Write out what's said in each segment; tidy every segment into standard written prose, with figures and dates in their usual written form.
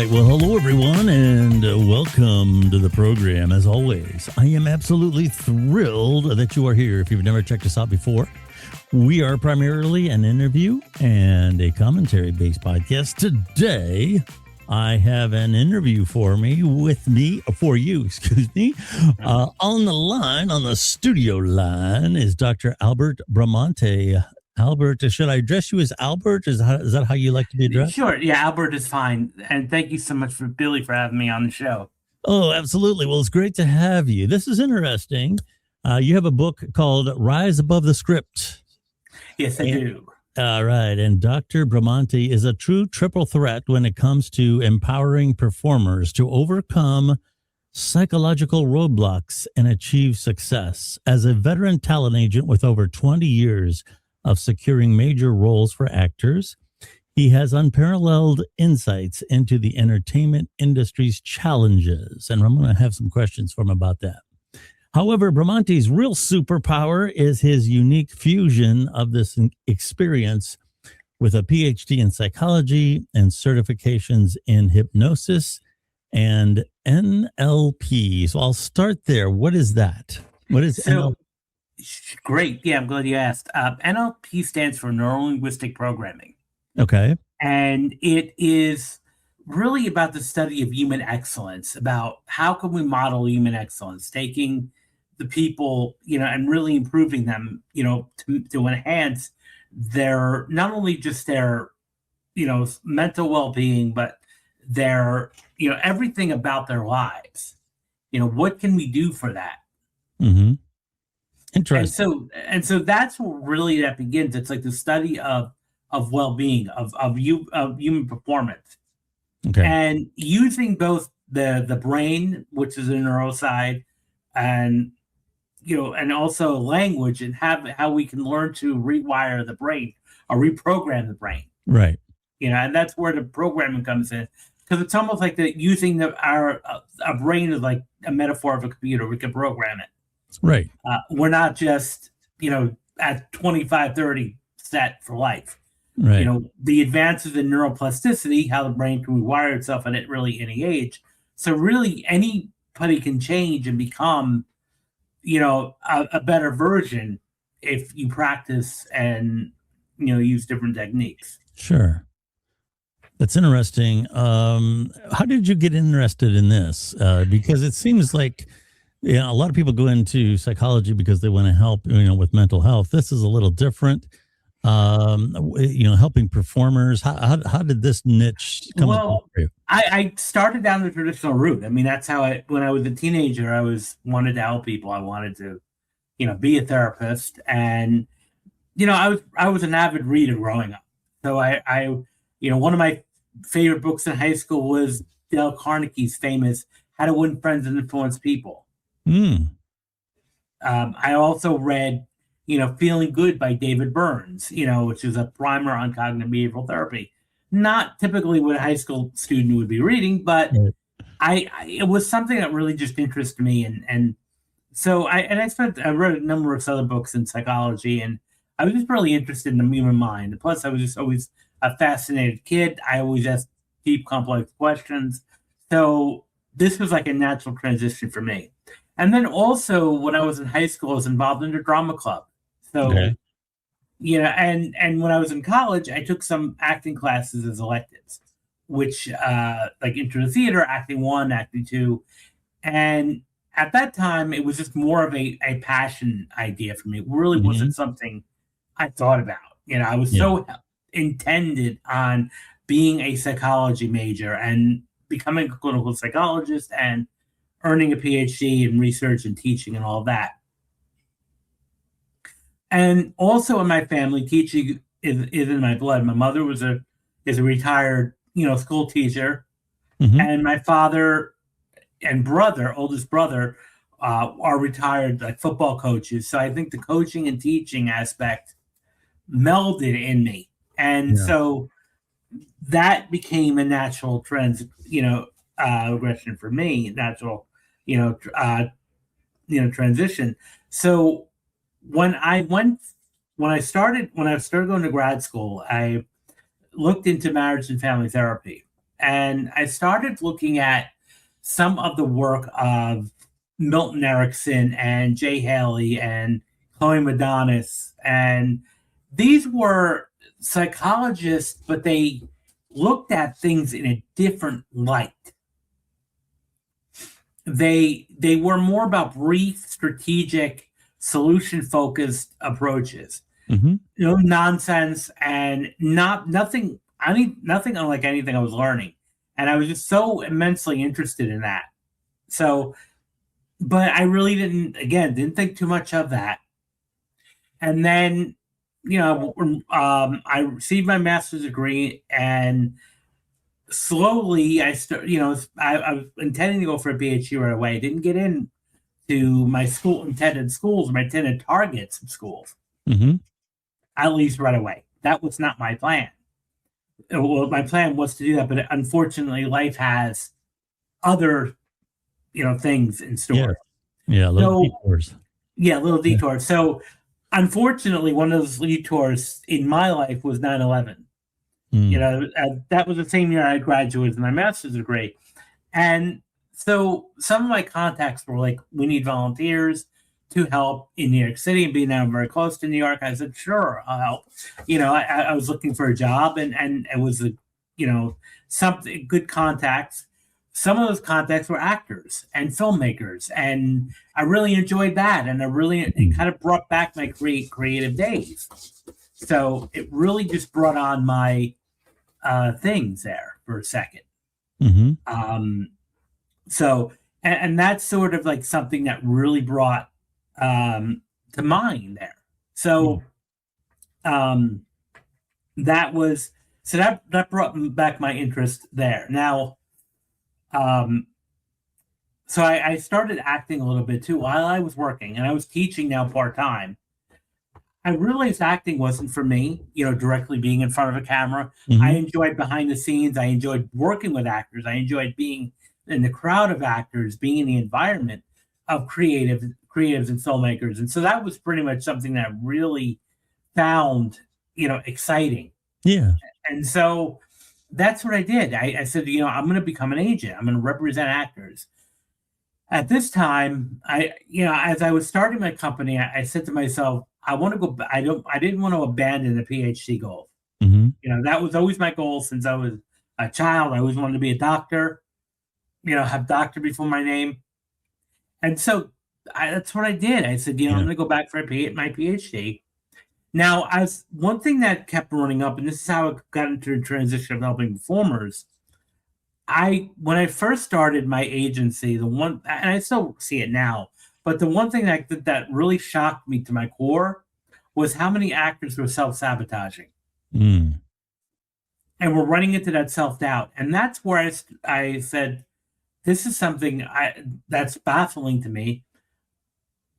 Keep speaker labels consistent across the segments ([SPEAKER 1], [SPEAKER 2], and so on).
[SPEAKER 1] right. Well, hello, everyone, and welcome to the program. As always, I am absolutely thrilled that you are here. If you've never checked us out before, we are primarily an interview and a commentary-based podcast. Today, I have an interview for you, on the line, on the studio line, is Dr. Albert Bramante. Albert, should I address you as Albert? Is that how you like to be addressed?
[SPEAKER 2] Sure. Yeah, Albert is fine. And thank you so much for Billy for having me on the show.
[SPEAKER 1] Oh, absolutely. Well, it's great to have you. This is interesting. You have a book called Rise Above the Script.
[SPEAKER 2] Yes, I do.
[SPEAKER 1] All right. And Dr. Bramante is a true triple threat when it comes to empowering performers to overcome psychological roadblocks and achieve success. As a veteran talent agent with over 20 years of securing major roles for actors, he has unparalleled insights into the entertainment industry's challenges. And I'm going to have some questions for him about that. However, Bramante's real superpower is his unique fusion of this experience with a PhD in psychology and certifications in hypnosis and NLP. So I'll start there. What is that? What is NLP?
[SPEAKER 2] Great. Yeah, I'm glad you asked. NLP stands for Neuro-Linguistic Programming.
[SPEAKER 1] Okay.
[SPEAKER 2] And it is really about the study of human excellence, about how can we model human excellence, taking the people, and really improving them, to enhance their, not only just their, mental well-being, but their, everything about their lives. What can we do for that?
[SPEAKER 1] Mm-hmm. Interesting.
[SPEAKER 2] And so that's where really that begins. It's like the study of well-being, of human performance.
[SPEAKER 1] Okay.
[SPEAKER 2] And using both the brain, which is the neuro side, and and also language, and how we can learn to rewire the brain or reprogram the brain.
[SPEAKER 1] Right.
[SPEAKER 2] And that's where the programming comes in, because it's almost like using our brain is like a metaphor of a computer. We can program it.
[SPEAKER 1] Right.
[SPEAKER 2] We're not just, at 25, 30 set for life.
[SPEAKER 1] Right.
[SPEAKER 2] The advances in neuroplasticity, how the brain can rewire itself at really any age. So really anybody can change and become, a better version if you practice and, use different techniques.
[SPEAKER 1] Sure. That's interesting. How did you get interested in this? Because it seems like, a lot of people go into psychology because they want to help, with mental health. This is a little different. Helping performers. How did this niche come up for you?
[SPEAKER 2] I started down the traditional route. I mean, that's how when I was a teenager, I wanted to help people. I wanted to, be a therapist, and I was an avid reader growing up. So I one of my favorite books in high school was Dale Carnegie's famous How to Win Friends and Influence People. I also read, Feeling Good by David Burns, which is a primer on cognitive behavioral therapy. Not typically what a high school student would be reading, but it was something that really just interested me. And so I read a number of other books in psychology, and I was just really interested in the human mind. Plus, I was just always a fascinated kid. I always asked deep, complex questions. So this was like a natural transition for me. And then also when I was in high school, I was involved in the drama club. So, and when I was in college, I took some acting classes as electives, which like Intro to Theater, Acting 1, Acting 2. And at that time, it was just more of a passion idea for me. It really wasn't something I thought about. I was so intended on being a psychology major and becoming a clinical psychologist and earning a PhD in research and teaching and all that. And also in my family, teaching is in my blood. My mother is a retired, school teacher, and my father and oldest brother, are retired like football coaches. So I think the coaching and teaching aspect melded in me, and so that became a natural regression for me. Natural. Transition. So when I started going to grad school, I looked into marriage and family therapy, and I started looking at some of the work of Milton Erickson and Jay Haley and Chloe Madonis. And these were psychologists, but they looked at things in a different light. They were more about brief, strategic, solution-focused approaches.
[SPEAKER 1] Mm-hmm.
[SPEAKER 2] No nonsense and nothing unlike anything I was learning. And I was just so immensely interested in that. So, but I really didn't think too much of that. And then, I received my master's degree, and slowly I was intending to go for a PhD right away. I didn't get in to my intended targets of schools,
[SPEAKER 1] Mm-hmm.
[SPEAKER 2] at least right away. That was not my plan. Well, my plan was to do that, but unfortunately, life has other, things in store.
[SPEAKER 1] Yeah, little detours.
[SPEAKER 2] Yeah, little detours. So, unfortunately, one of those detours in my life was 9/11. That was the same year I graduated with my master's degree. And so some of my contacts were like, we need volunteers to help in New York City, and being now very close to New York, I said, sure, I'll help. I was looking for a job, and it was something good contacts. Some of those contacts were actors and filmmakers, and I really enjoyed that. And it kind of brought back my creative days. So it really just brought on my things there for a second.
[SPEAKER 1] Mm-hmm.
[SPEAKER 2] So, and that's sort of like something that really brought to mind there. So, that brought back my interest there. Now, so I started acting a little bit too while I was working, and I was teaching now part-time. I realized acting wasn't for me, directly being in front of a camera.
[SPEAKER 1] Mm-hmm.
[SPEAKER 2] I enjoyed behind the scenes. I enjoyed working with actors. I enjoyed being in the crowd of actors, being in the environment of creatives and filmmakers. And so that was pretty much something that I really found, exciting.
[SPEAKER 1] Yeah.
[SPEAKER 2] And so that's what I did. I said, I'm going to become an agent. I'm going to represent actors. At this time, as I was starting my company, I said to myself, I want to go. I didn't want to abandon the PhD goal.
[SPEAKER 1] Mm-hmm.
[SPEAKER 2] That was always my goal since I was a child. I always wanted to be a doctor. Have doctor before my name. And so that's what I did. I said, I'm going to go back for my PhD. Now, as one thing that kept running up, and this is how I got into the transition of helping performers. When I first started my agency, and I still see it now, but the one thing that really shocked me to my core was how many actors were self-sabotaging.
[SPEAKER 1] Mm.
[SPEAKER 2] And we're running into that self-doubt. And that's where I said, this is something that's baffling to me,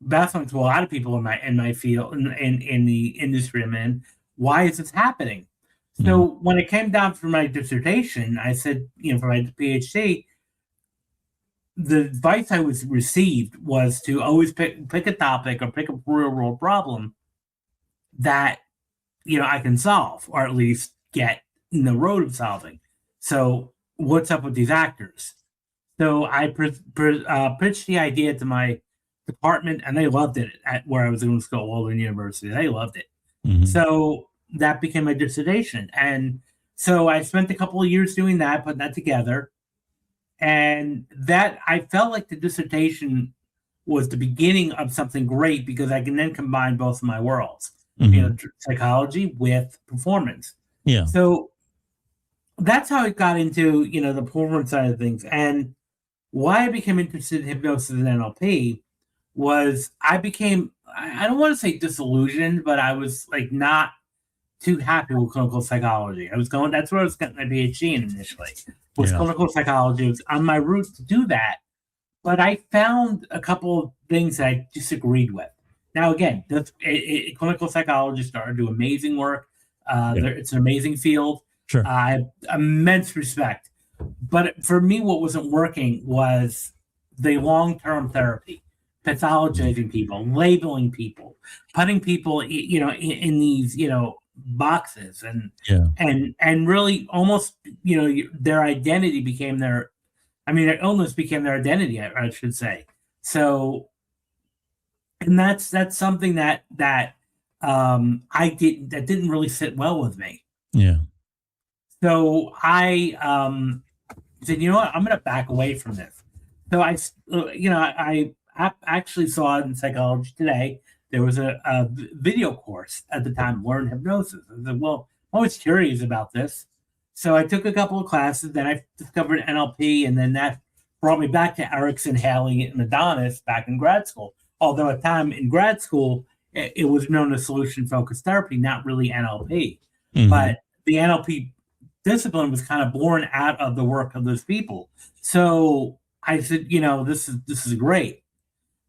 [SPEAKER 2] baffling to a lot of people in my field, in the industry I'm in. Why is this happening? So when it came down for my dissertation, I said, for my PhD, the advice I received was to always pick a topic or pick a real world problem that, I can solve, or at least get in the road of solving. So what's up with these actors? So I pitched the idea to my department, and they loved it at where I was going to school, Walden University. They loved it.
[SPEAKER 1] Mm-hmm.
[SPEAKER 2] So that became my dissertation. And so I spent a couple of years doing that, putting that together. And that I felt like the dissertation was the beginning of something great, because I can then combine both of my worlds, psychology with performance.
[SPEAKER 1] Yeah.
[SPEAKER 2] So that's how I got into, the performance side of things. And why I became interested in hypnosis and NLP was I don't want to say disillusioned, but I was like not too happy with clinical psychology. That's where I was getting my PhD in initially, was clinical psychology. It was on my route to do that. But I found a couple of things that I disagreed with. Now, again, clinical psychologists do amazing work. It's an amazing field.
[SPEAKER 1] Sure.
[SPEAKER 2] I have immense respect. But for me, what wasn't working was the long-term therapy, pathologizing people, labeling people, putting people, in these, boxes, and
[SPEAKER 1] Yeah.
[SPEAKER 2] and really almost, their identity became their illness became their identity, I should say. So, and that's something that that didn't really sit well with me.
[SPEAKER 1] Yeah.
[SPEAKER 2] So I said, you know what, I'm going to back away from this. So I actually saw it in Psychology Today. There was a video course at the time, Learn Hypnosis. I said, well, I'm always curious about this. So I took a couple of classes, then I discovered NLP, and then that brought me back to Erickson, Haley, and Adonis back in grad school. Although at the time in grad school, it was known as solution-focused therapy, not really NLP.
[SPEAKER 1] Mm-hmm.
[SPEAKER 2] But the NLP discipline was kind of born out of the work of those people. So I said, this is great,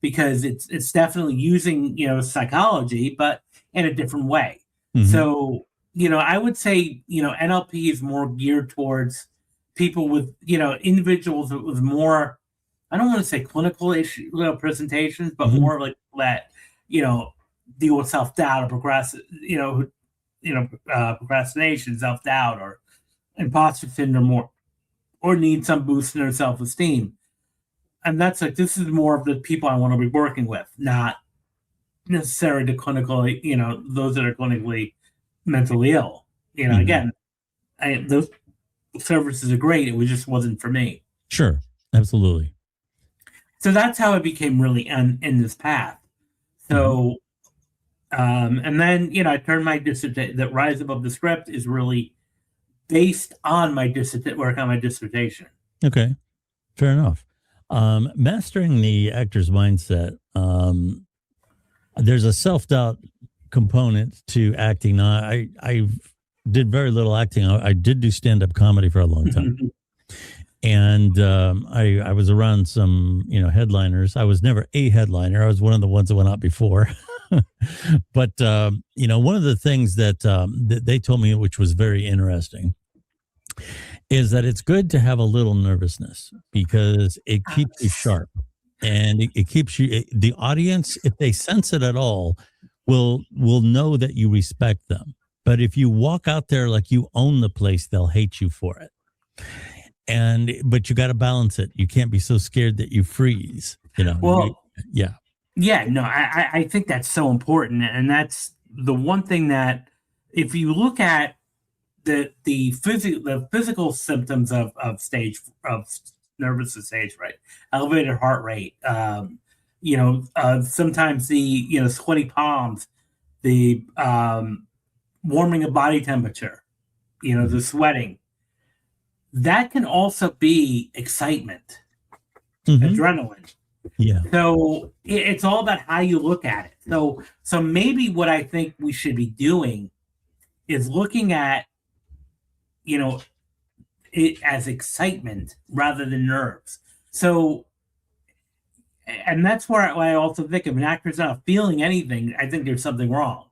[SPEAKER 2] because it's definitely using, psychology, but in a different way. Mm-hmm. So, I would say, NLP is more geared towards people with, individuals with more, I don't want to say clinical issue presentations, but mm-hmm. more like that, deal with self-doubt or procrastination, self-doubt, or imposter syndrome, or need some boost in their self-esteem. And that's like, this is more of the people I want to be working with, not necessarily the clinical, those that are clinically mentally ill. Mm-hmm. Again, those services are great. It just wasn't for me.
[SPEAKER 1] Sure. Absolutely.
[SPEAKER 2] So that's how I became really in this path. So, and then, I turned my dissertation, that Rise Above the Script is really based on my work on my dissertation.
[SPEAKER 1] Okay. Fair enough. Mastering the actor's mindset. There's a self-doubt component to acting. Now, I did very little acting. I did do stand-up comedy for a long time. And I was around some, headliners. I was never a headliner. I was one of the ones that went out before. But, one of the things that they told me, which was very interesting, is that it's good to have a little nervousness, because it keeps you sharp, and it keeps you, the audience, if they sense it at all, will know that you respect them. But if you walk out there like you own the place, they'll hate you for it. But you got to balance it. You can't be so scared that you freeze,
[SPEAKER 2] Well,
[SPEAKER 1] yeah.
[SPEAKER 2] Yeah, no, I think that's so important. And that's the one thing that, if you look at the physical symptoms of nervous stage fright, elevated heart rate, sometimes the sweaty palms, the warming of body temperature, the sweating, that can also be excitement, adrenaline.
[SPEAKER 1] Yeah.
[SPEAKER 2] So it's all about how you look at it. So maybe what I think we should be doing is looking at, it as excitement rather than nerves. So, and that's where I also think if an actor's not feeling anything, I think there's something wrong.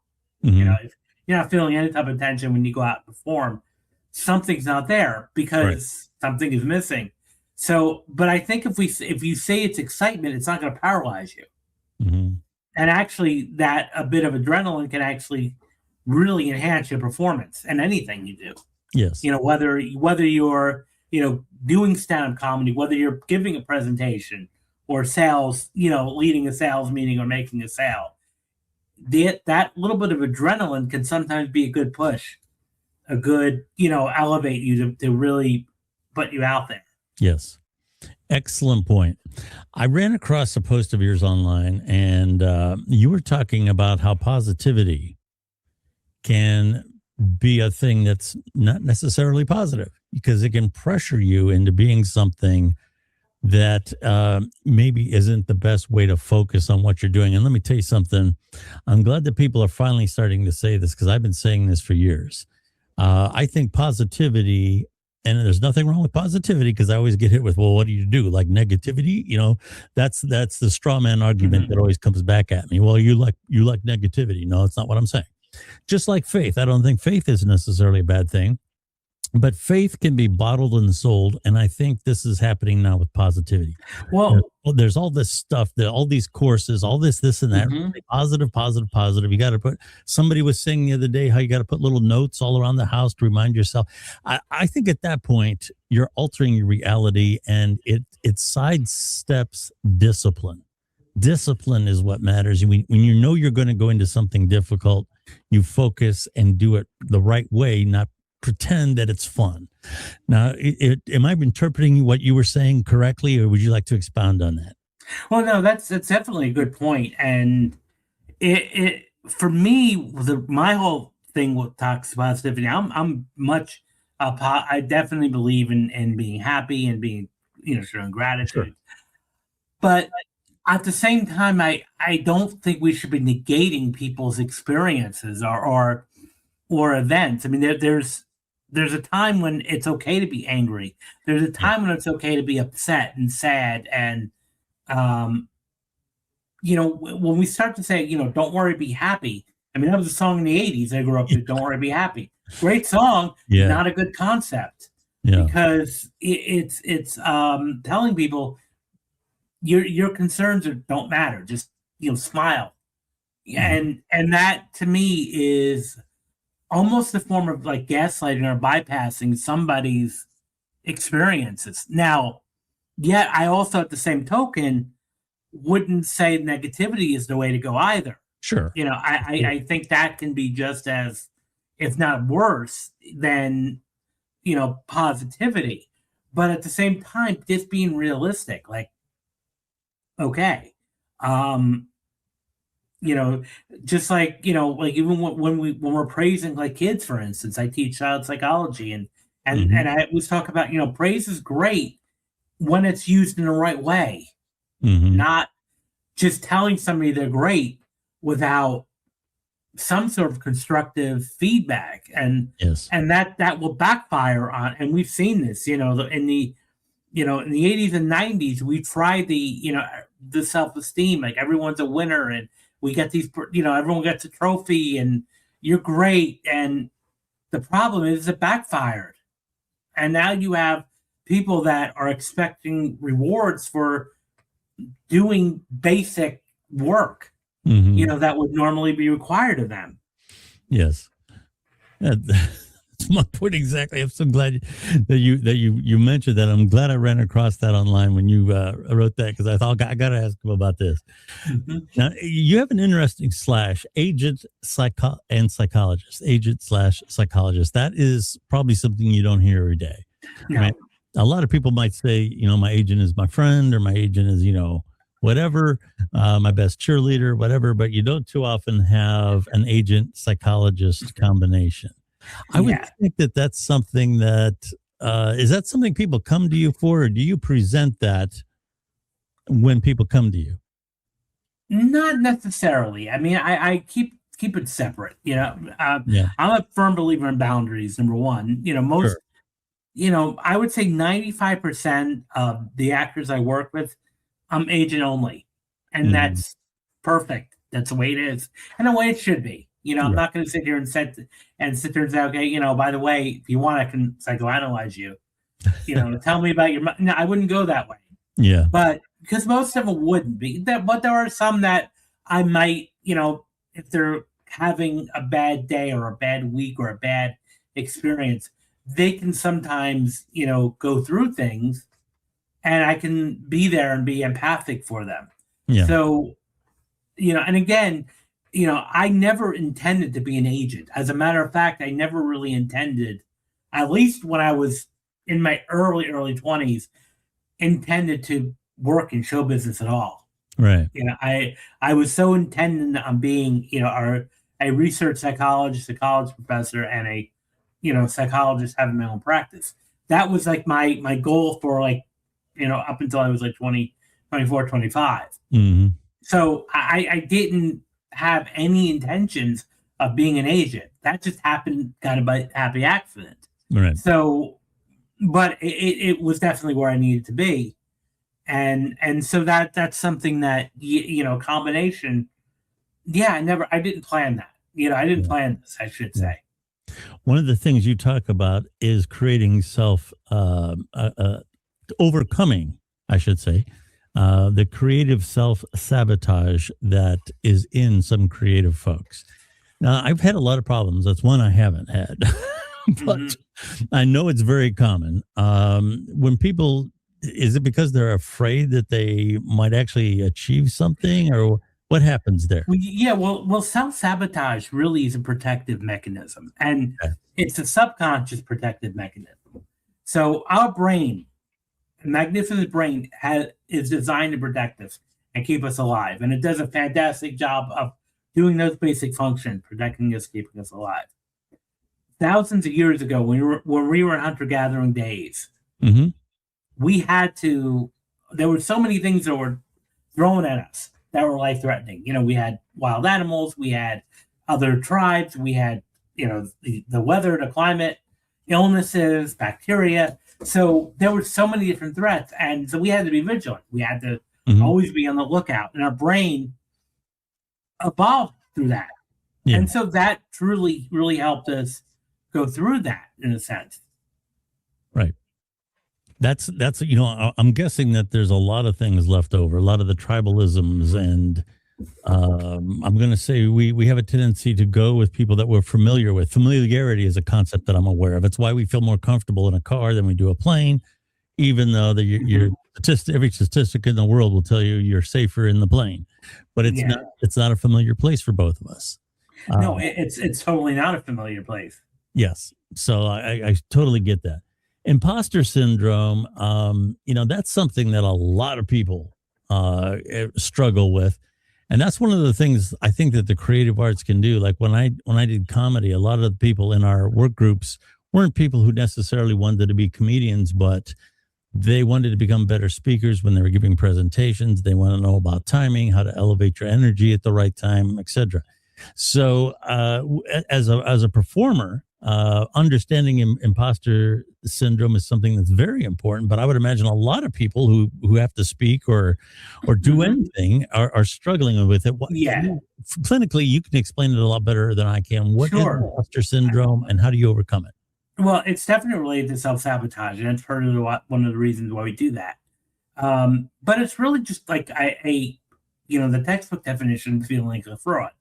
[SPEAKER 1] Mm-hmm.
[SPEAKER 2] If you're not feeling any type of tension when you go out and perform, something's not there, because something is missing. So, but I think if you say it's excitement, it's not going to paralyze you.
[SPEAKER 1] Mm-hmm. And
[SPEAKER 2] actually, that a bit of adrenaline can actually really enhance your performance in anything you do.
[SPEAKER 1] Yes.
[SPEAKER 2] Whether you're, doing stand-up comedy, whether you're giving a presentation or sales, leading a sales meeting or making a sale, that little bit of adrenaline can sometimes be a good push, a good, elevate you to really put you out there.
[SPEAKER 1] Yes. Excellent point. I ran across a post of yours online, and you were talking about how positivity can be a thing that's not necessarily positive, because it can pressure you into being something that maybe isn't the best way to focus on what you're doing. And let me tell you something. I'm glad that people are finally starting to say this, because I've been saying this for years. I think positivity, and there's nothing wrong with positivity, because I always get hit with, well, what do you do? Like negativity? That's the straw man argument that always comes back at me. Well, you like negativity. No, it's not what I'm saying. Just like faith. I don't think faith is necessarily a bad thing. But faith can be bottled and sold, and I think this is happening now with positivity.
[SPEAKER 2] Well,
[SPEAKER 1] There's all this stuff, all these courses, all this and that.
[SPEAKER 2] mhm.
[SPEAKER 1] Positive, positive, positive. You got to put. Somebody was saying the other day how you got to put little notes all around the house to remind yourself. I think at that point you're altering your reality, and it sidesteps discipline. Discipline is what matters. When you know you're going to go into something difficult, you focus and do it the right way, not pretend that it's fun. Now, am I interpreting what you were saying correctly, or would you like to expound on that?
[SPEAKER 2] Well, no, that's definitely a good point. And it for me, my whole thing with toxic positivity, I'm much I definitely believe in being happy and being, showing
[SPEAKER 1] Sure.
[SPEAKER 2] gratitude. But at the same time, I don't think we should be negating people's experiences or events. I mean, there's a time when it's okay to be angry. There's a
[SPEAKER 1] Yeah.
[SPEAKER 2] time when it's okay to be upset and sad. And um, when we start to say, don't worry, be happy. I mean, that was a song in the '80s. I grew up with "Don't Worry, Be Happy." Great song,
[SPEAKER 1] Yeah.
[SPEAKER 2] not a good concept,
[SPEAKER 1] Yeah.
[SPEAKER 2] because it's telling people your concerns don't matter. Just smile.
[SPEAKER 1] Mhm.
[SPEAKER 2] And that to me is almost a form of like gaslighting or bypassing somebody's experiences. Now, yet I also at the same token wouldn't say negativity is the way to go either.
[SPEAKER 1] Sure.
[SPEAKER 2] I think that can be just as, if not worse, than positivity. But at the same time, just being realistic, like, okay, um, you know, just like like even when we're praising like kids, for instance, I teach child psychology, and
[SPEAKER 1] Hmm.
[SPEAKER 2] I always talk about praise is great when it's used in the right way,
[SPEAKER 1] Hmm.
[SPEAKER 2] not just telling somebody they're great without some sort of constructive feedback.
[SPEAKER 1] Yes.
[SPEAKER 2] And that will backfire on, and we've seen this in the '80s and '90s. We tried the self-esteem, like everyone's a winner, and we get these everyone gets a trophy, and you're great. And the problem is it backfired, and now you have people that are expecting rewards for doing basic work,
[SPEAKER 1] Hmm.
[SPEAKER 2] that would normally be required of them.
[SPEAKER 1] Yes. Yeah, that's my point exactly. I'm so glad that you mentioned that. I'm glad I ran across that online when you wrote that, because I thought I got to ask him about this.
[SPEAKER 2] Mhm.
[SPEAKER 1] Now, you have an interesting slash agent and psychologist, agent slash psychologist. That is probably something you don't hear every day. I mean,
[SPEAKER 2] No.
[SPEAKER 1] a lot of people might say, my agent is my friend, or my agent is, whatever, my best cheerleader, whatever, but you don't too often have an agent psychologist combination. I would
[SPEAKER 2] Yeah.
[SPEAKER 1] think that that's something that, is that something people come to you for, or do you present that when people come to you?
[SPEAKER 2] Not necessarily. I mean, I keep it separate.
[SPEAKER 1] Yeah,
[SPEAKER 2] I'm a firm believer in boundaries. Number one,
[SPEAKER 1] sure.
[SPEAKER 2] most, I would say 95% of the actors I work with, I'm agent only, and
[SPEAKER 1] Mhm.
[SPEAKER 2] that's perfect. That's the way it is, and the way it should be. I'm
[SPEAKER 1] Right.
[SPEAKER 2] not going to sit here and sit there and say, okay, by the way, if you want, I can psychoanalyze you. Tell me about your. No, I wouldn't go that way.
[SPEAKER 1] Yeah.
[SPEAKER 2] But because most of them wouldn't be, but there are some that I might, if they're having a bad day or a bad week or a bad experience, they can sometimes, go through things, and I can be there and be empathic for them.
[SPEAKER 1] Yeah.
[SPEAKER 2] So, and again, I never intended to be an agent. As a matter of fact, I never really intended, at least when I was in my early 20s, intended to work in show business at all.
[SPEAKER 1] Right.
[SPEAKER 2] I was so intended on being, a research psychologist, a college professor, and a, psychologist having my own practice. That was like my goal for like, up until I was like 20, 24, 25.
[SPEAKER 1] Hmm.
[SPEAKER 2] So I didn't have any intentions of being an agent. That just happened kind of by happy accident.
[SPEAKER 1] Right.
[SPEAKER 2] So, but it was definitely where I needed to be. And so that's something that combination. Yeah, I didn't plan that. I didn't
[SPEAKER 1] Yeah.
[SPEAKER 2] plan this, I should
[SPEAKER 1] Yeah.
[SPEAKER 2] say.
[SPEAKER 1] One of the things you talk about is creating overcoming, I should say, the creative self sabotage that is in some creative folks. Now, I've had a lot of problems. That's one I haven't had, but I know it's very common. When people, is it because they're afraid that they might actually achieve something, or what happens there?
[SPEAKER 2] Well, self-sabotage really is a protective mechanism, and
[SPEAKER 1] Okay.
[SPEAKER 2] it's a subconscious protective mechanism. So our brain, the magnificent brain, is designed to protect us and keep us alive, and it does a fantastic job of doing those basic functions, protecting us, keeping us alive. Thousands of years ago, when we were in hunter-gathering days,
[SPEAKER 1] Mm-hmm.
[SPEAKER 2] we had to. There were so many things that were thrown at us that were life-threatening. We had wild animals, we had other tribes, we had the weather, the climate, illnesses, bacteria. So there were so many different threats, and so we had to be vigilant. We had to always be on the lookout, and our brain evolved through that.
[SPEAKER 1] Yeah.
[SPEAKER 2] And so that truly, really helped us go through that in a sense.
[SPEAKER 1] Right. That's I'm guessing that there's a lot of things left over, a lot of the tribalisms, and I'm going to say we have a tendency to go with people that we're familiar with. Familiarity is a concept that I'm aware of. It's why we feel more comfortable in a car than we do a plane, even though your every statistic in the world will tell you you're safer in the plane, but it's not a familiar place for both of us.
[SPEAKER 2] No, it's totally not a familiar place.
[SPEAKER 1] Yes. So I totally get that. Imposter syndrome, that's something that a lot of people struggle with. And that's one of the things I think that the creative arts can do. Like when I did comedy, a lot of the people in our work groups weren't people who necessarily wanted to be comedians, but they wanted to become better speakers when they were giving presentations. They want to know about timing, how to elevate your energy at the right time, etc. So as a performer, understanding imposter syndrome is something that's very important. But I would imagine a lot of people who have to speak or do anything are struggling with it. Clinically, you can explain it a lot better than I can. What is imposter syndrome, and how do you overcome it?
[SPEAKER 2] Well, it's definitely related to self-sabotage, and it's part of one of the reasons why we do that. But it's really just like the textbook definition, feeling like a fraud.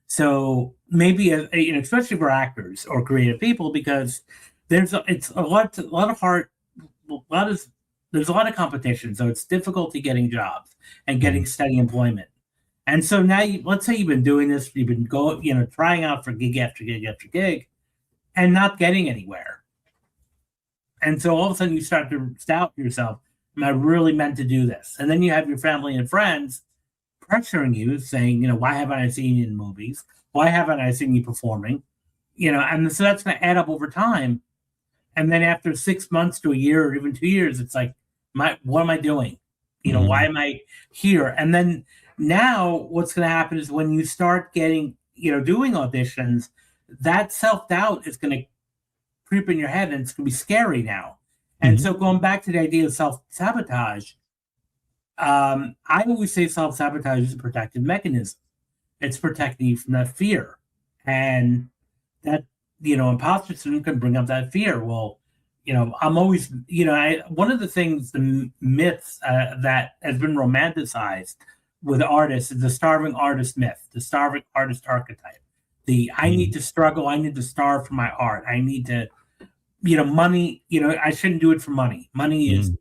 [SPEAKER 2] So maybe, especially for actors or creative people, because there's a lot of competition. So it's difficulty getting jobs and getting steady employment. And so now, let's say you've been doing this, you've been trying out for gig after gig after gig, and not getting anywhere. And so all of a sudden you start to doubt yourself, am I really meant to do this? And then you have your family and friends pressuring you, saying, why haven't I seen you in movies? Why haven't I seen you performing? And so that's going to add up over time. And then after 6 months to a year or even 2 years, it's like, what am I doing? Why am I here? And then now what's going to happen is when you start getting, doing auditions, that self-doubt is going to creep in your head, and it's going to be scary now. And so going back to the idea of self-sabotage, I always say self-sabotage is a protective mechanism. It's protecting you from that fear. And that, imposter syndrome can bring up that fear. Well, I'm always, one of the things, the myths that has been romanticized with artists is the starving artist myth, the starving artist archetype. I need to struggle, I need to starve for my art. I need to, money, I shouldn't do it for money. Money is,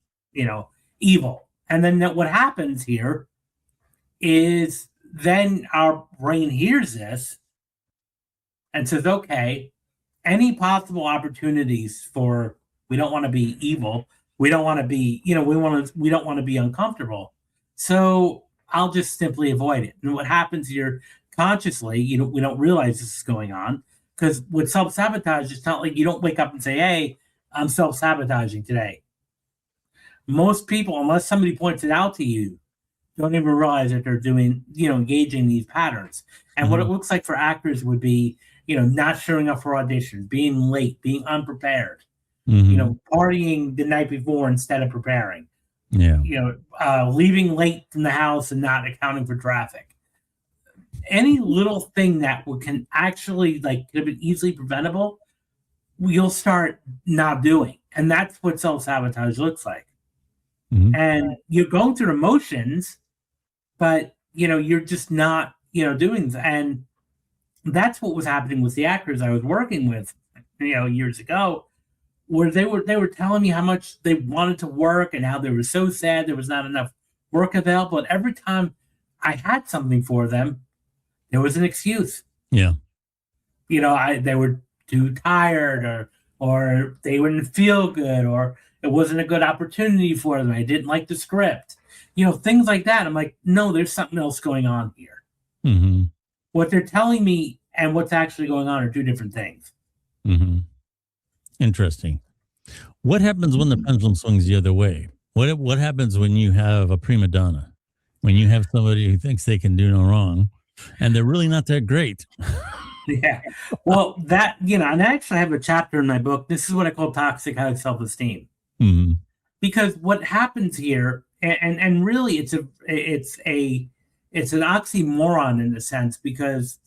[SPEAKER 2] evil. And then what happens here is then our brain hears this and says, okay, any possible opportunities for, we don't want to be evil. We don't want to be, we don't want to be uncomfortable. So I'll just simply avoid it. And what happens here consciously, we don't realize this is going on, because with self-sabotage, it's not like you don't wake up and say, hey, I'm self-sabotaging today. Most people, unless somebody points it out to you, don't even realize that they're doing, engaging in these patterns. And what it looks like for actors would be, not showing up for auditions, being late, being unprepared, partying the night before instead of preparing, leaving late from the house and not accounting for traffic. Any little thing that can actually could have been easily preventable you'll start not doing. And that's what self-sabotage looks like.
[SPEAKER 1] Mm-hmm.
[SPEAKER 2] And you're going through emotions, but, you're just not, doing. And that's what was happening with the actors I was working with, years ago, where they were telling me how much they wanted to work and how they were so sad there was not enough work available. And every time I had something for them, there was an excuse.
[SPEAKER 1] Yeah.
[SPEAKER 2] They were too tired, or they wouldn't feel good, or it wasn't a good opportunity for them. I didn't like the script, things like that. I'm like, no, there's something else going on here.
[SPEAKER 1] Mm-hmm.
[SPEAKER 2] What they're telling me and what's actually going on are two different things.
[SPEAKER 1] Mm-hmm. Interesting. What happens when the pendulum swings the other way? What happens when you have a prima donna? When you have somebody who thinks they can do no wrong, and they're really not that great?
[SPEAKER 2] Yeah. Well, that, and I actually have a chapter in my book. This is what I call toxic high self-esteem.
[SPEAKER 1] Mm-hmm.
[SPEAKER 2] Because what happens here, and really it's an oxymoron in a sense, because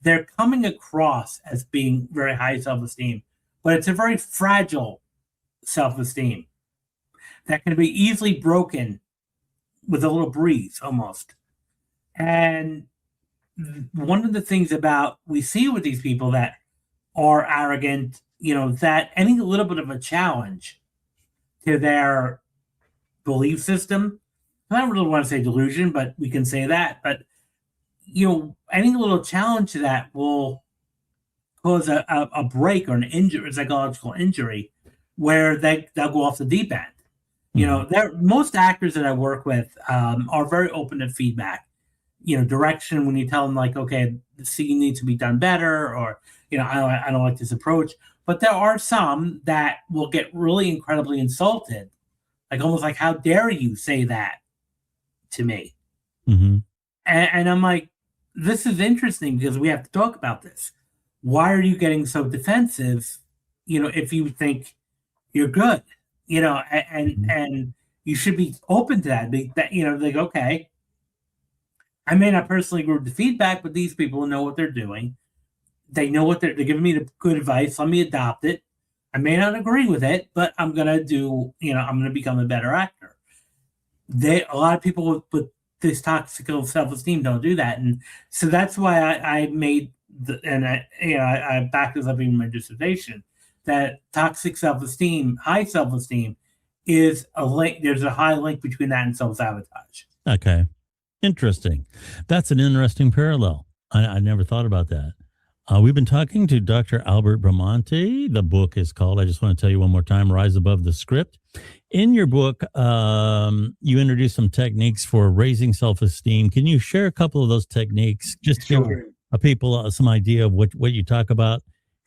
[SPEAKER 2] they're coming across as being very high self-esteem, but it's a very fragile self-esteem that can be easily broken with a little breeze almost. And one of the things we see with these people that are arrogant, that any little bit of a challenge to their belief system, I don't really want to say delusion, but we can say that, but any little challenge to that will cause a break or an injury, a psychological injury, where they'll go off the deep end. Most actors that I work with are very open to feedback, direction. When you tell them, like, okay, the scene needs to be done better, or I don't like this approach. But there are some that will get really incredibly insulted, like almost like, how dare you say that to me?
[SPEAKER 1] Mm-hmm.
[SPEAKER 2] And I'm like, this is interesting because we have to talk about this. Why are you getting so defensive? If you think you're good, and you should be open to that. Like, okay, I may not personally agree with the feedback, but these people know what they're doing. They know what they're giving me the good advice. Let me adopt it. I may not agree with it, but I'm gonna become a better actor. A lot of people with this toxic self-esteem don't do that, and so that's why I made I backed this up in my dissertation, that toxic self-esteem, high self-esteem, is a link. There's a high link between that and self-sabotage.
[SPEAKER 1] Okay. Interesting. That's an interesting parallel. I never thought about that. We've been talking to Dr. Albert Bramante. The book is called, I just want to tell you one more time, Rise Above the Script. In your book, you introduced some techniques for raising self-esteem. Can you share a couple of those techniques? Just to give people some idea of what you talk about,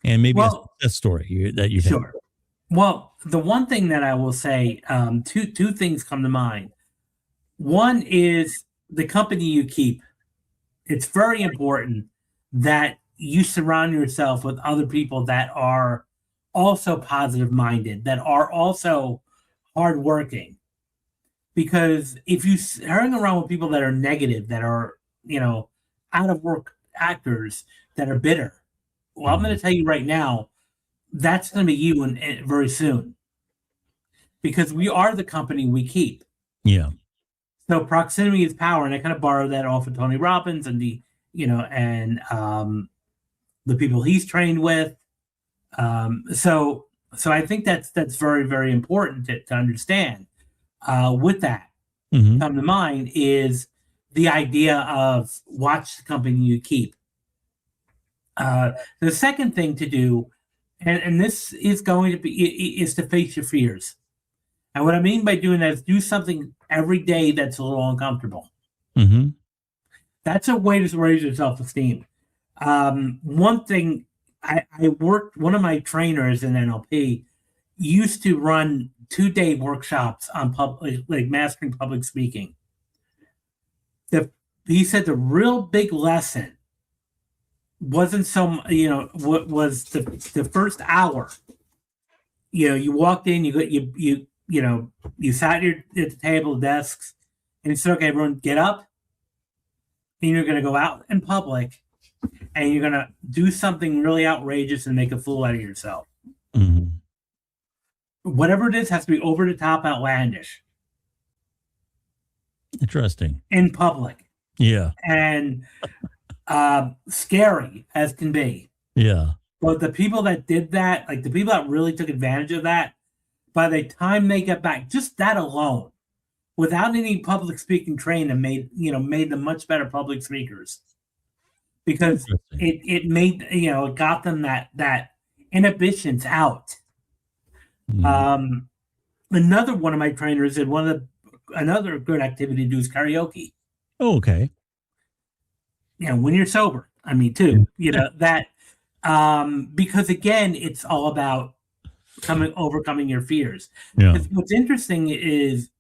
[SPEAKER 1] and maybe a success story that you've had.
[SPEAKER 2] Sure. Well, the one thing that I will say, two things come to mind. One is the company you keep. It's very important that you surround yourself with other people that are also positive minded, that are also hardworking. Because if you hang around with people that are negative, that are, out of work actors, that are bitter, well, I'm going to tell you right now, that's going to be you very soon. Because we are the company we keep.
[SPEAKER 1] Yeah. So
[SPEAKER 2] proximity is power, and I kind of borrow that off of Tony Robbins and the people he's trained with. So I think that's very, very important to understand. With that, come to mind is the idea of watch the company you keep. The second thing to do, and this is going to be, is to face your fears. And what I mean by doing that is do something every day that's a little uncomfortable.
[SPEAKER 1] Mm-hmm.
[SPEAKER 2] That's a way to raise your self-esteem. One thing, one of my trainers in NLP used to run 2-day workshops on like mastering public speaking. He said the real big lesson wasn't what was the first hour. You walked in, you sat at the table, desks, and you said, okay, everyone get up, and you're going to go out in public, and you're going to do something really outrageous and make a fool out of yourself. whatever it is has to be over the top outlandish.
[SPEAKER 1] Interesting.
[SPEAKER 2] In public.
[SPEAKER 1] Yeah.
[SPEAKER 2] And scary as can be.
[SPEAKER 1] Yeah.
[SPEAKER 2] But the people that did that, like the people that really took advantage of that, by the time they get back, just that alone, without any public speaking training, made them much better public speakers. Because it made, it got them that inhibitions out. Mm. Another one of my trainers did another good activity to do is karaoke.
[SPEAKER 1] Oh, okay.
[SPEAKER 2] When you're sober. I mean, too, that, because again, it's all about overcoming your fears.
[SPEAKER 1] Yeah.
[SPEAKER 2] What's interesting is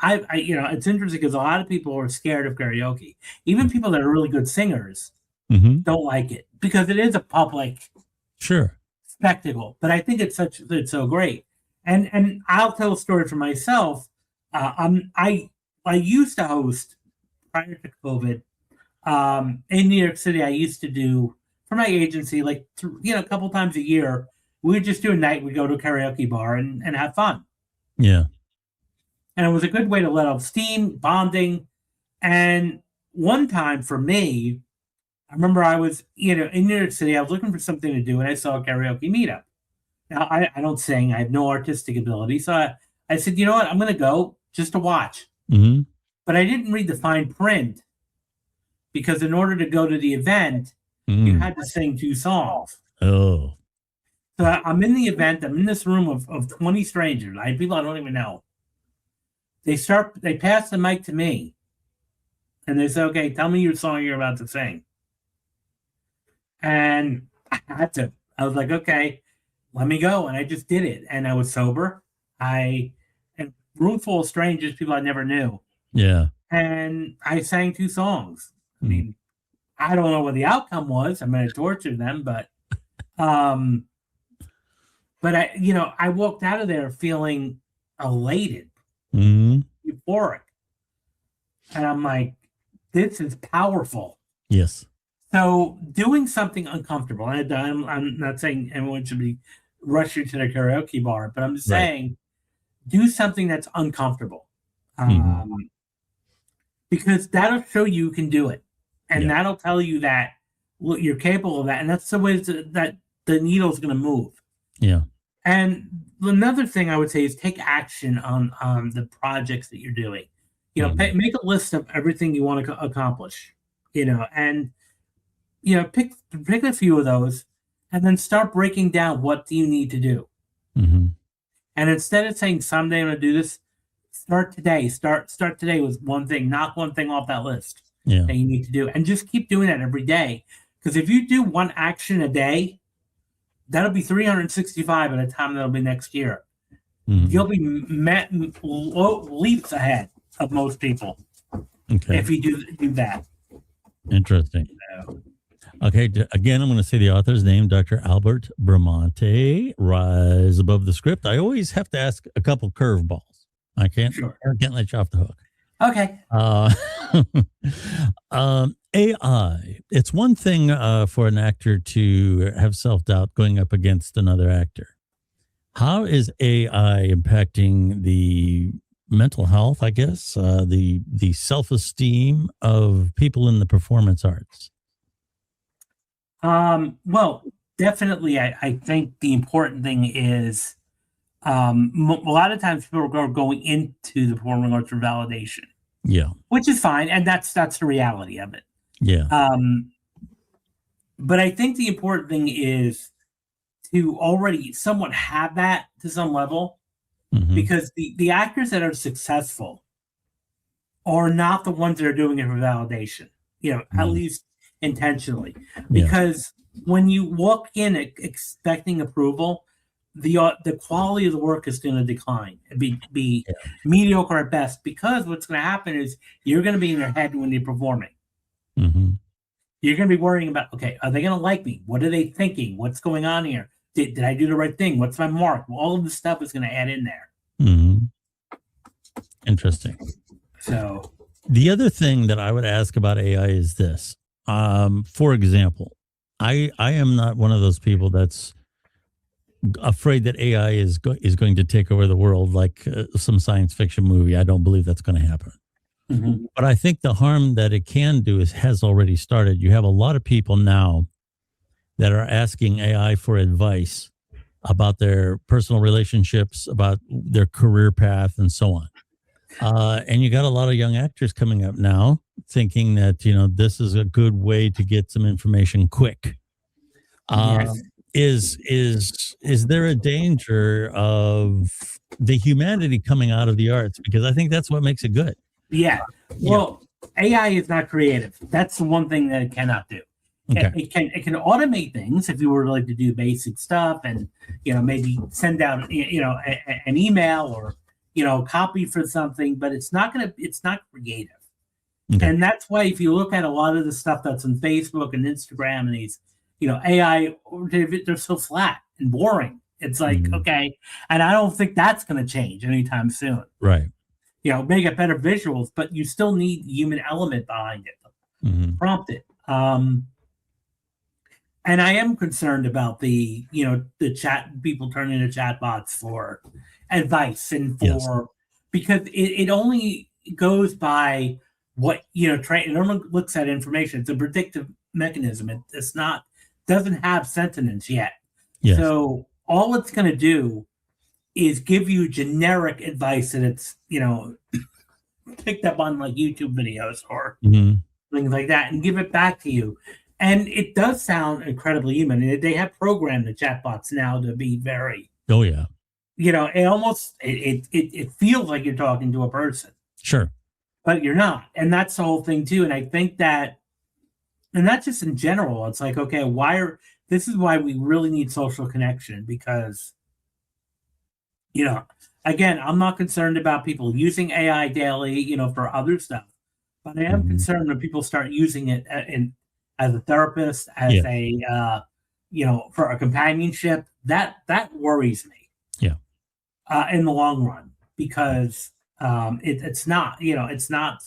[SPEAKER 2] it's interesting because a lot of people are scared of karaoke. Even people that are really good singers don't like it because it is a public spectacle. But I think it's so great. And I'll tell a story for myself. I used to host prior to COVID in New York City. I used to do for my agency, like a couple times a year. We would just do a night. We'd go to a karaoke bar and have fun.
[SPEAKER 1] Yeah.
[SPEAKER 2] And it was a good way to let off steam, bonding. And one time for me, I remember I was, in New York City, I was looking for something to do, and I saw a karaoke meetup. Now, I don't sing. I have no artistic ability. So I said, you know what? I'm going to go just to watch.
[SPEAKER 1] Mm-hmm.
[SPEAKER 2] But I didn't read the fine print because in order to go to the event, you had to sing 2 songs.
[SPEAKER 1] Oh.
[SPEAKER 2] So I'm in the event. I'm in this room of 20 strangers. People I don't even know. They pass the mic to me. And they say, okay, tell me your song you're about to sing. And I was like, okay, let me go. And I just did it. And I was sober. And room full of strangers, people I never knew.
[SPEAKER 1] Yeah.
[SPEAKER 2] And I sang 2 songs. I mean, I don't know what the outcome was. I'm going to torture them, but I walked out of there feeling elated, euphoric. And I'm like, this is powerful.
[SPEAKER 1] Yes.
[SPEAKER 2] So doing something uncomfortable, and I'm not saying everyone should be rushing to the karaoke bar, but I'm just saying do something that's uncomfortable. Because that'll show you can do it. And that'll tell you that you're capable of that. And that's the way that the needle's going to move.
[SPEAKER 1] Yeah.
[SPEAKER 2] And another thing I would say is take action on the projects that you're doing. Make a list of everything you want to accomplish, and, pick a few of those and then start breaking down what do you need to do.
[SPEAKER 1] Mm-hmm.
[SPEAKER 2] And instead of saying someday I'm going to do this, start today. Start today with one thing. Knock one thing off that list that you need to do. And just keep doing that every day. Because if you do one action a day, that'll be 365 by the time that'll be next year. Mm-hmm. You'll be leaps ahead of most people if you do that.
[SPEAKER 1] Interesting. Okay, again, I'm going to say the author's name, Dr. Albert Bramante, Rise Above the Script. I always have to ask a couple curveballs. I can't let you off the hook.
[SPEAKER 2] Okay.
[SPEAKER 1] AI. It's one thing for an actor to have self-doubt going up against another actor. How is AI impacting the mental health, I guess, the self-esteem of people in the performance arts?
[SPEAKER 2] Well, definitely, I think the important thing is a lot of times people are going into the performing arts for validation.
[SPEAKER 1] Yeah.
[SPEAKER 2] Which is fine, and that's the reality of it.
[SPEAKER 1] Yeah.
[SPEAKER 2] But I think the important thing is to already somewhat have that to some level, because the actors that are successful are not the ones that are doing it for validation, at least intentionally. Because when you walk in expecting approval, the quality of the work is going to decline, be mediocre at best, because what's going to happen is you're going to be in your head when you're performing. You're going to be worrying about, okay, are they going to like me? What are they thinking? What's going on here? Did I do the right thing? What's my mark? All of this stuff is going to add in there.
[SPEAKER 1] Interesting.
[SPEAKER 2] So
[SPEAKER 1] the other thing that I would ask about AI is this. For example, I am not one of those people that's afraid that AI is going to take over the world like some science fiction movie. I don't believe that's going to happen.
[SPEAKER 2] Mm-hmm.
[SPEAKER 1] But I think the harm that it can do has already started. You have a lot of people now that are asking AI for advice about their personal relationships, about their career path, and so on. And you got a lot of young actors coming up now thinking that, this is a good way to get some information quick.
[SPEAKER 2] Yes.
[SPEAKER 1] Is there a danger of the humanity coming out of the arts? Because I think that's what makes it good.
[SPEAKER 2] Yeah. Well, AI is not creative. That's the one thing that it cannot do.
[SPEAKER 1] Okay.
[SPEAKER 2] It can automate things if you were like to do basic stuff and maybe send out an email or copy for something, but it's not creative.
[SPEAKER 1] Okay.
[SPEAKER 2] And that's why if you look at a lot of the stuff that's on Facebook and Instagram and these AI, they're so flat and boring. It's like, okay, and I don't think that's going to change anytime soon.
[SPEAKER 1] Right.
[SPEAKER 2] Make it better visuals, but you still need human element behind it. Prompt it. And I am concerned about the chat, people turning to chatbots for advice and for, because it only goes by what, it only looks at information. It's a predictive mechanism. It's not, doesn't have sentience yet.
[SPEAKER 1] Yes.
[SPEAKER 2] So all it's going to do is give you generic advice that it's, picked up on like YouTube videos or things like that and give it back to you. And it does sound incredibly human. They have programmed the chatbots now to be very,
[SPEAKER 1] oh yeah,
[SPEAKER 2] it almost, it feels like you're talking to a person.
[SPEAKER 1] Sure.
[SPEAKER 2] But you're not. And that's the whole thing too. And I think that, and not just in general, it's like, okay, this is why we really need social connection because, again, I'm not concerned about people using AI daily, for other stuff, but I am concerned when people start using it as a therapist, as a, for a companionship. That worries me. Yeah. In the long run, because it's not, it's not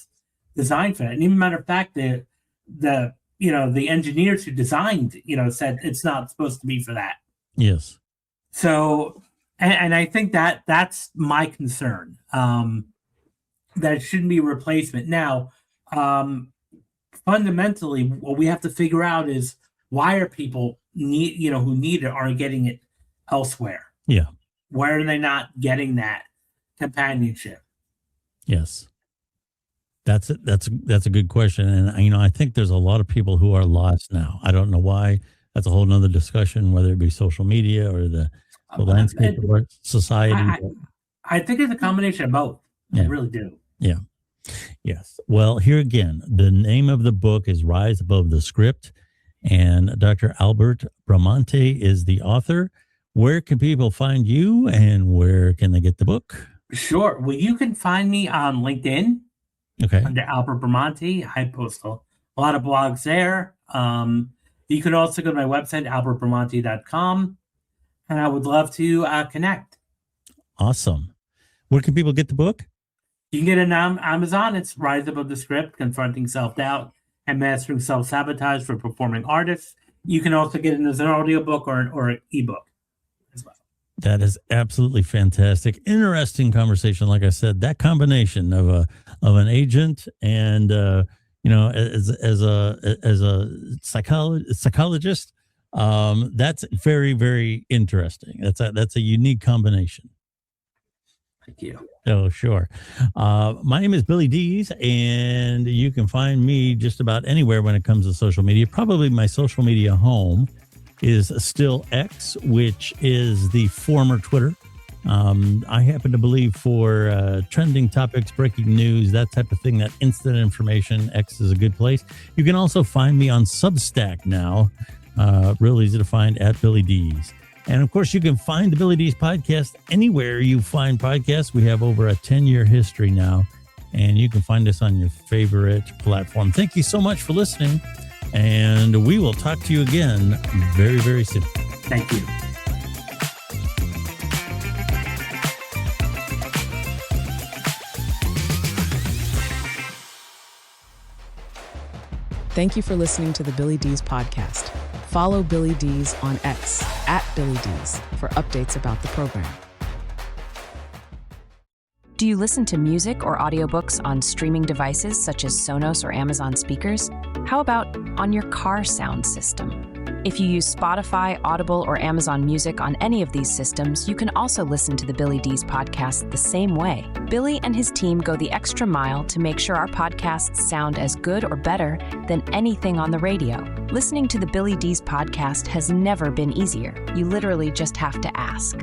[SPEAKER 2] designed for that. And even matter of fact, the engineers who designed, said it's not supposed to be for that.
[SPEAKER 1] Yes.
[SPEAKER 2] So, and I think that's my concern, that it shouldn't be a replacement. Now, fundamentally, what we have to figure out is why are people who need it aren't getting it elsewhere?
[SPEAKER 1] Yeah.
[SPEAKER 2] Why are they not getting that companionship?
[SPEAKER 1] Yes. That's a good question. And, I think there's a lot of people who are lost now. I don't know why. That's a whole nother discussion, whether it be social media or the landscape of our society.
[SPEAKER 2] I think it's a combination of both.
[SPEAKER 1] Yeah.
[SPEAKER 2] I really do.
[SPEAKER 1] Yeah. Yes. Well, here again, the name of the book is Rise Above the Script, and Dr. Albert Bramante is the author. Where can people find you and where can they get the book?
[SPEAKER 2] Sure. Well, you can find me on LinkedIn.
[SPEAKER 1] Okay.
[SPEAKER 2] Under Albert Bramante. I post a lot of blogs there. You can also go to my website, albertbramante.com, and I would love to connect.
[SPEAKER 1] Awesome. Where can people get the book?
[SPEAKER 2] You can get it on Amazon. It's Rise Above the Script, Confronting Self-Doubt and Mastering Self-Sabotage for Performing Artists. You can also get it as an audiobook or an ebook as well.
[SPEAKER 1] That is absolutely fantastic. Interesting conversation. Like I said, that combination of an agent and as a psychologist, that's very, very interesting. That's a unique combination.
[SPEAKER 2] Thank you.
[SPEAKER 1] Oh, sure. My name is Billy Dees, and you can find me just about anywhere when it comes to social media. Probably my social media home is still X, which is the former Twitter. I happen to believe for trending topics, breaking news, that type of thing, that instant information, X is a good place. You can also find me on Substack now. Real easy to find at Billy Dees. And of course, you can find the Billy Dees Podcast anywhere you find podcasts. We have over a 10-year history now, and you can find us on your favorite platform. Thank you so much for listening, and we will talk to you again very, very soon.
[SPEAKER 2] Thank you.
[SPEAKER 3] Thank you for listening to the Billy Dees Podcast. Follow Billy Dees on X @BillyDees for updates about the program.
[SPEAKER 4] Do you listen to music or audiobooks on streaming devices such as Sonos or Amazon speakers? How about on your car sound system? If you use Spotify, Audible, or Amazon Music on any of these systems, you can also listen to the Billy Dees Podcast the same way. Billy and his team go the extra mile to make sure our podcasts sound as good or better than anything on the radio. Listening to the Billy Dees Podcast has never been easier. You literally just have to ask.